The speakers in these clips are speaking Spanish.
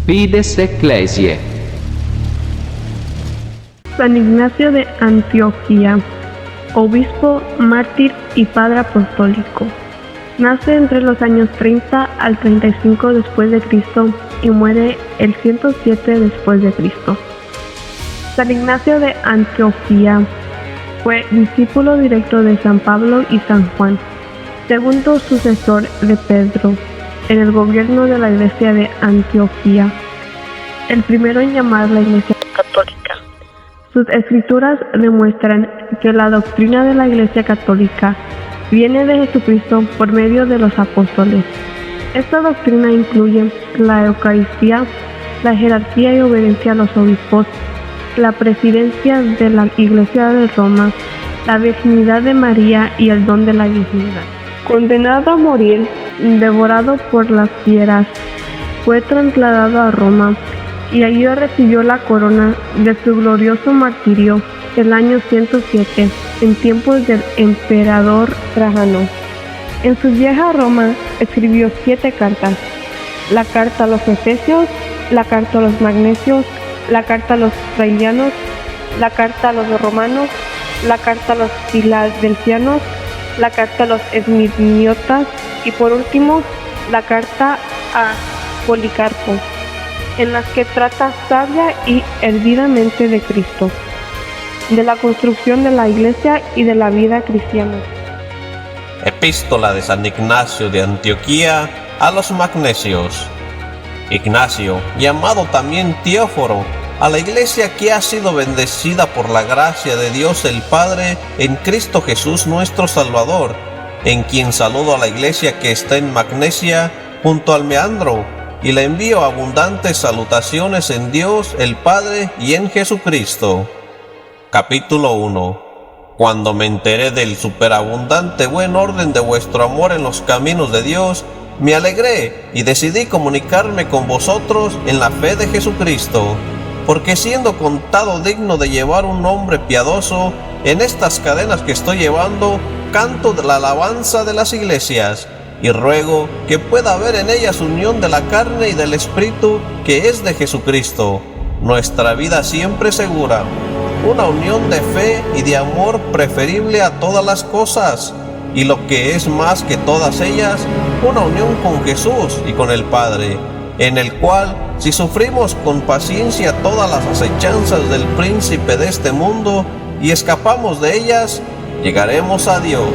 Fides Ecclesiae. San Ignacio de Antioquía, obispo, mártir y padre apostólico. Nace entre los años 30 al 35 después de Cristo y muere el 107 después de Cristo. San Ignacio de Antioquía fue discípulo directo de San Pablo y San Juan, segundo sucesor de Pedro en el gobierno de la Iglesia de Antioquía, el primero en llamar la Iglesia católica. Sus escrituras demuestran que la doctrina de la Iglesia católica viene de Jesucristo por medio de los apóstoles. Esta doctrina incluye la Eucaristía, la jerarquía y obediencia a los obispos, la presidencia de la Iglesia de Roma, la virginidad de María y el don de la virginidad. Condenado a morir, devorado por las fieras, fue trasladado a Roma y allí recibió la corona de su glorioso martirio el año 107, en tiempos del emperador Trajano. En su vieja Roma escribió 7 cartas: la carta a los Efesios, la carta a los Magnesios, la carta a los Israelianos, la carta a los Romanos, la carta a los Filadelfianos, la carta a los Esmirniotas y por último la carta a Policarpo, en las que trata sabia y eruditamente de Cristo, de la construcción de la Iglesia y de la vida cristiana. Epístola de San Ignacio de Antioquía a los Magnesios. Ignacio, llamado también Teóforo, a la Iglesia que ha sido bendecida por la gracia de Dios el Padre en Cristo Jesús nuestro Salvador, en quien saludo a la Iglesia que está en Magnesia junto al Meandro, y le envío abundantes salutaciones en Dios el Padre y en Jesucristo. Capítulo 1. Cuando me enteré del superabundante buen orden de vuestro amor en los caminos de Dios, me alegré y decidí comunicarme con vosotros en la fe de Jesucristo, porque siendo contado digno de llevar un nombre piadoso, en estas cadenas que estoy llevando, canto la alabanza de las iglesias, y ruego que pueda haber en ellas unión de la carne y del Espíritu, que es de Jesucristo, nuestra vida siempre segura, una unión de fe y de amor preferible a todas las cosas, y lo que es más que todas ellas, una unión con Jesús y con el Padre, en el cual, si sufrimos con paciencia todas las acechanzas del príncipe de este mundo y escapamos de ellas, llegaremos a Dios.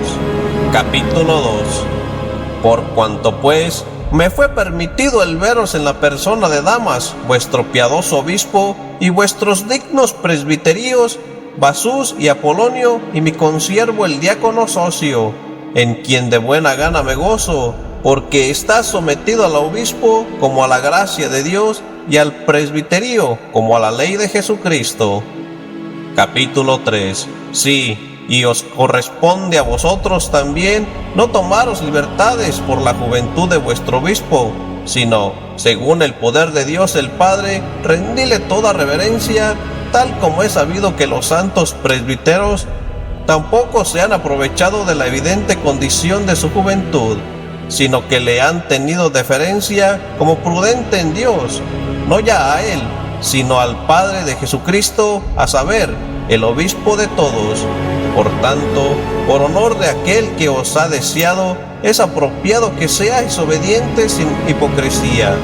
Capítulo 2. Por cuanto pues me fue permitido el veros en la persona de Damas, vuestro piadoso obispo, y vuestros dignos presbiteríos, Basús y Apolonio, y mi consiervo el diácono Socio, en quien de buena gana me gozo, porque está sometido al obispo como a la gracia de Dios, y al presbiterio como a la ley de Jesucristo. Capítulo 3. Sí, y os corresponde a vosotros también no tomaros libertades por la juventud de vuestro obispo, sino, según el poder de Dios el Padre, rendile toda reverencia, tal como es sabido que los santos presbíteros tampoco se han aprovechado de la evidente condición de su juventud, sino que le han tenido deferencia como prudente en Dios, no ya a él, sino al Padre de Jesucristo, a saber, el obispo de todos. Por tanto, por honor de aquel que os ha deseado, es apropiado que seáis obedientes sin hipocresía,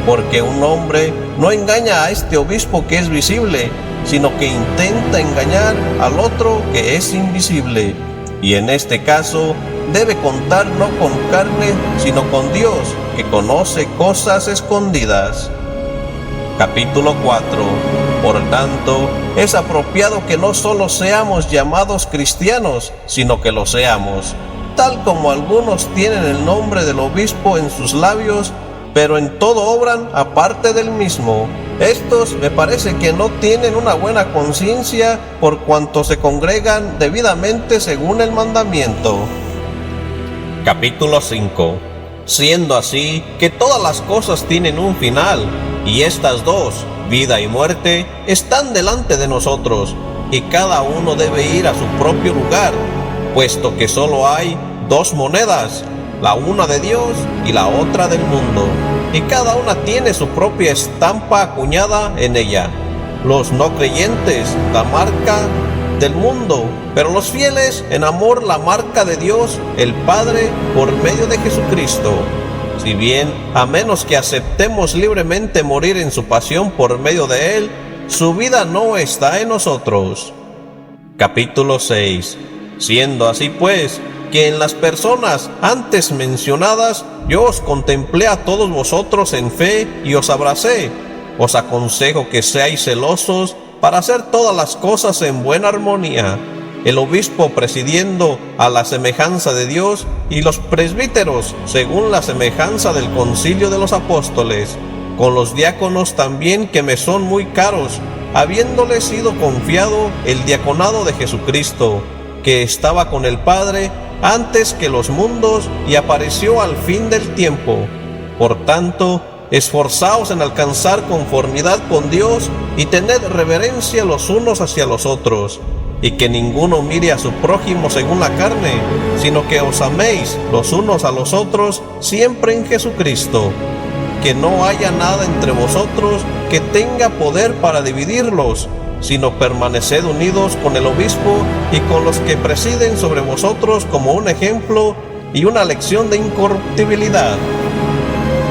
porque un hombre no engaña a este obispo que es visible, sino que intenta engañar al otro que es invisible, y en este caso debe contar no con carne, sino con Dios, que conoce cosas escondidas. Capítulo 4. Por tanto, es apropiado que no solo seamos llamados cristianos, sino que lo seamos, tal como algunos tienen el nombre del obispo en sus labios, pero en todo obran aparte del mismo. Estos me parece que no tienen una buena conciencia por cuanto se congregan debidamente según el mandamiento. Capítulo 5. Siendo así que todas las cosas tienen un final, y estas dos, vida y muerte, están delante de nosotros, y cada uno debe ir a su propio lugar, puesto que solo hay 2 monedas, la una de Dios y la otra del mundo. y cada una tiene su propia estampa acuñada en ella. Los no creyentes, la marca del mundo, pero los fieles en amor, la marca de Dios, el Padre, por medio de Jesucristo. Si bien, a menos que aceptemos libremente morir en su pasión por medio de Él, su vida no está en nosotros. Capítulo 6. Siendo así pues, que en las personas antes mencionadas yo os contemplé a todos vosotros en fe y os abracé, os aconsejo que seáis celosos para hacer todas las cosas en buena armonía, el obispo presidiendo a la semejanza de Dios y los presbíteros según la semejanza del concilio de los apóstoles, con los diáconos también que me son muy caros, habiéndoles sido confiado el diaconado de Jesucristo, que estaba con el Padre antes que los mundos y apareció al fin del tiempo. Por tanto, esforzaos en alcanzar conformidad con Dios y tened reverencia los unos hacia los otros, y que ninguno mire a su prójimo según la carne, sino que os améis los unos a los otros siempre en Jesucristo. Que no haya nada entre vosotros que tenga poder para dividirlos, sino permaneced unidos con el obispo y con los que presiden sobre vosotros como un ejemplo y una lección de incorruptibilidad.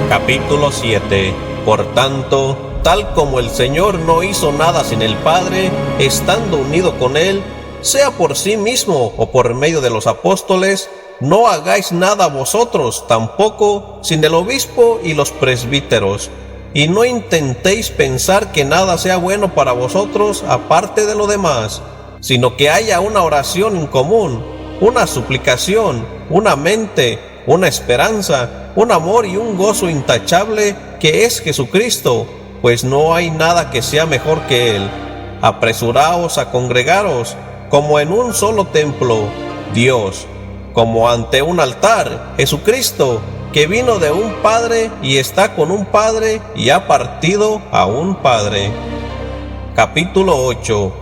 Capítulo 7. Por tanto, tal como el Señor no hizo nada sin el Padre, estando unido con Él, sea por sí mismo o por medio de los apóstoles, no hagáis nada vosotros tampoco sin el obispo y los presbíteros, y no intentéis pensar que nada sea bueno para vosotros aparte de lo demás, sino que haya una oración en común, una suplicación, una mente, una esperanza, un amor y un gozo intachable que es Jesucristo, pues no hay nada que sea mejor que Él. Apresuraos a congregaros, como en un solo templo, Dios, como ante un altar, Jesucristo, que vino de un Padre y está con un Padre y ha partido a un Padre. Capítulo 8.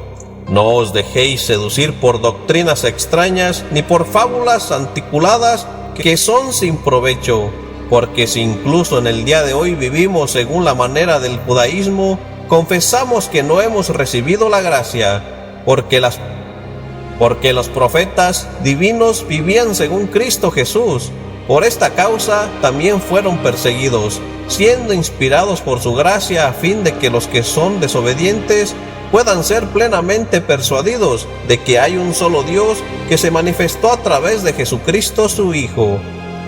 No os dejéis seducir por doctrinas extrañas ni por fábulas anticuladas que son sin provecho, porque si incluso en el día de hoy vivimos según la manera del judaísmo, confesamos que no hemos recibido la gracia, porque los profetas divinos vivían según Cristo Jesús. Por esta causa también fueron perseguidos, siendo inspirados por su gracia a fin de que los que son desobedientes puedan ser plenamente persuadidos de que hay un solo Dios que se manifestó a través de Jesucristo su Hijo,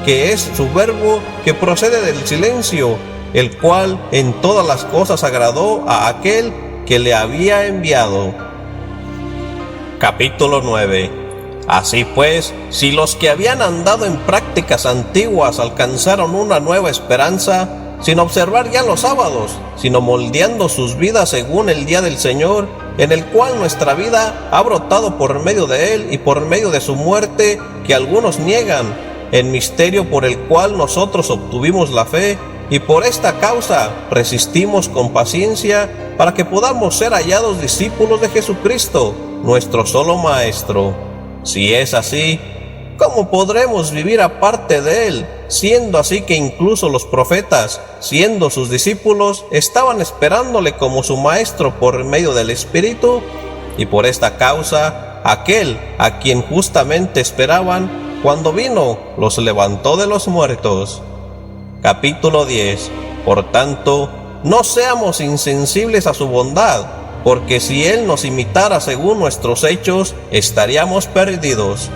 que es su verbo que procede del silencio, el cual en todas las cosas agradó a aquel que le había enviado. Capítulo 9. Así pues, si los que habían andado en prácticas antiguas alcanzaron una nueva esperanza, sin observar ya los sábados, sino moldeando sus vidas según el día del Señor, en el cual nuestra vida ha brotado por medio de Él y por medio de su muerte, que algunos niegan, en misterio por el cual nosotros obtuvimos la fe, y por esta causa resistimos con paciencia, para que podamos ser hallados discípulos de Jesucristo, nuestro solo Maestro. Si es así, ¿cómo podremos vivir aparte de Él, siendo así que incluso los profetas, siendo sus discípulos, estaban esperándole como su Maestro por medio del Espíritu? Y por esta causa, aquel a quien justamente esperaban, cuando vino, los levantó de los muertos. Capítulo 10. Por tanto, no seamos insensibles a su bondad, porque si Él nos imitara según nuestros hechos, estaríamos perdidos.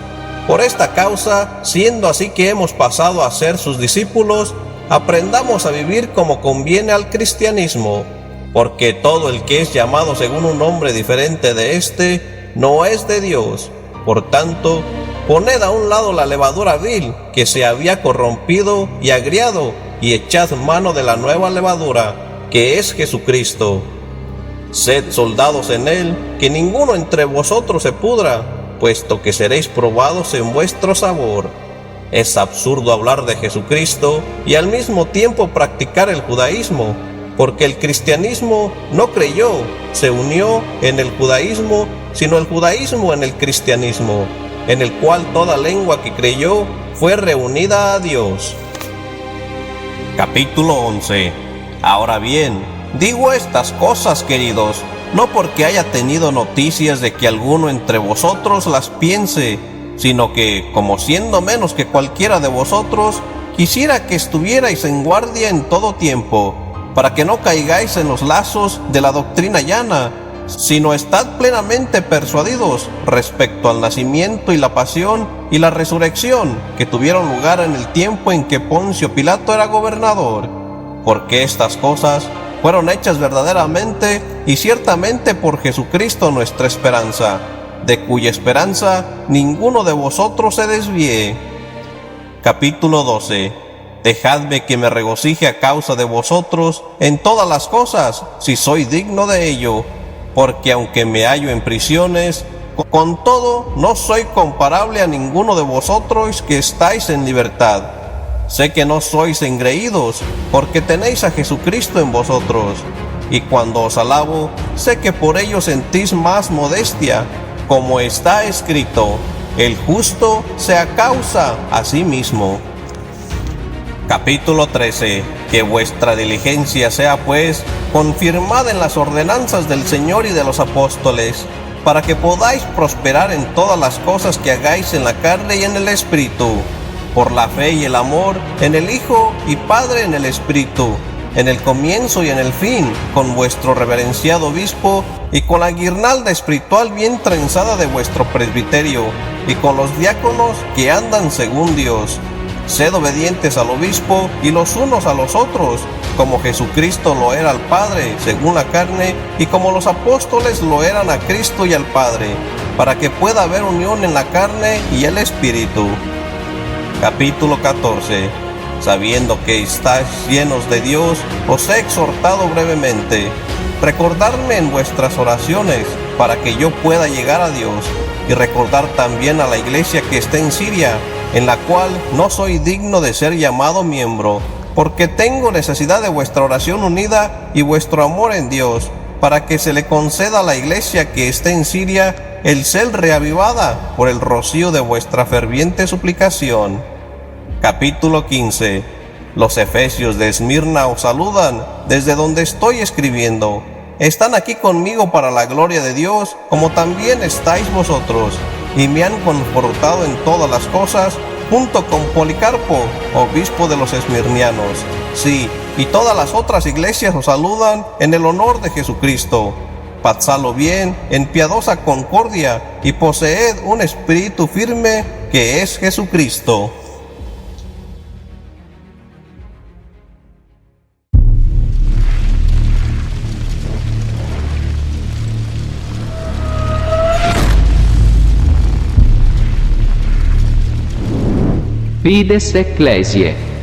Por esta causa, siendo así que hemos pasado a ser sus discípulos, aprendamos a vivir como conviene al cristianismo, porque todo el que es llamado según un nombre diferente de este, no es de Dios. Por tanto, poned a un lado la levadura vil que se había corrompido y agriado, y echad mano de la nueva levadura, que es Jesucristo. Sed soldados en Él, que ninguno entre vosotros se pudra, puesto que seréis probados en vuestro sabor. Es absurdo hablar de Jesucristo y al mismo tiempo practicar el judaísmo, porque el cristianismo no creyó, se unió en el judaísmo, sino el judaísmo en el cristianismo, en el cual toda lengua que creyó fue reunida a Dios. Capítulo 11. Ahora bien, digo estas cosas, queridos, no porque haya tenido noticias de que alguno entre vosotros las piense, sino que, como siendo menos que cualquiera de vosotros, quisiera que estuvierais en guardia en todo tiempo, para que no caigáis en los lazos de la doctrina llana, sino estad plenamente persuadidos respecto al nacimiento y la pasión y la resurrección que tuvieron lugar en el tiempo en que Poncio Pilato era gobernador, porque estas cosas fueron hechas verdaderamente y ciertamente por Jesucristo nuestra esperanza, de cuya esperanza ninguno de vosotros se desvíe. Capítulo 12. Dejadme que me regocije a causa de vosotros en todas las cosas, si soy digno de ello, porque aunque me hallo en prisiones, con todo no soy comparable a ninguno de vosotros que estáis en libertad. Sé que no sois engreídos, porque tenéis a Jesucristo en vosotros, y cuando os alabo, sé que por ello sentís más modestia, como está escrito: el justo se acausa a sí mismo. Capítulo 13. Que vuestra diligencia sea pues confirmada en las ordenanzas del Señor y de los apóstoles, para que podáis prosperar en todas las cosas que hagáis en la carne y en el Espíritu, por la fe y el amor en el Hijo y Padre en el Espíritu, en el comienzo y en el fin, con vuestro reverenciado obispo y con la guirnalda espiritual bien trenzada de vuestro presbiterio, y con los diáconos que andan según Dios. Sed obedientes al obispo y los unos a los otros, como Jesucristo lo era al Padre según la carne, y como los apóstoles lo eran a Cristo y al Padre, para que pueda haber unión en la carne y el Espíritu. Capítulo 14. Sabiendo que estáis llenos de Dios, os he exhortado brevemente. Recordadme en vuestras oraciones, para que yo pueda llegar a Dios, y recordar también a la iglesia que está en Siria, en la cual no soy digno de ser llamado miembro, porque tengo necesidad de vuestra oración unida y vuestro amor en Dios, para que se le conceda a la iglesia que está en Siria el ser reavivada por el rocío de vuestra ferviente suplicación. Capítulo 15. Los efesios de Esmirna os saludan desde donde estoy escribiendo. Están aquí conmigo para la gloria de Dios, como también estáis vosotros, y me han confortado en todas las cosas, junto con Policarpo, obispo de los esmirnianos. Sí, y todas las otras iglesias os saludan en el honor de Jesucristo. Pasadlo bien, en piadosa concordia, y poseed un espíritu firme que es Jesucristo. Fides Ecclesiae.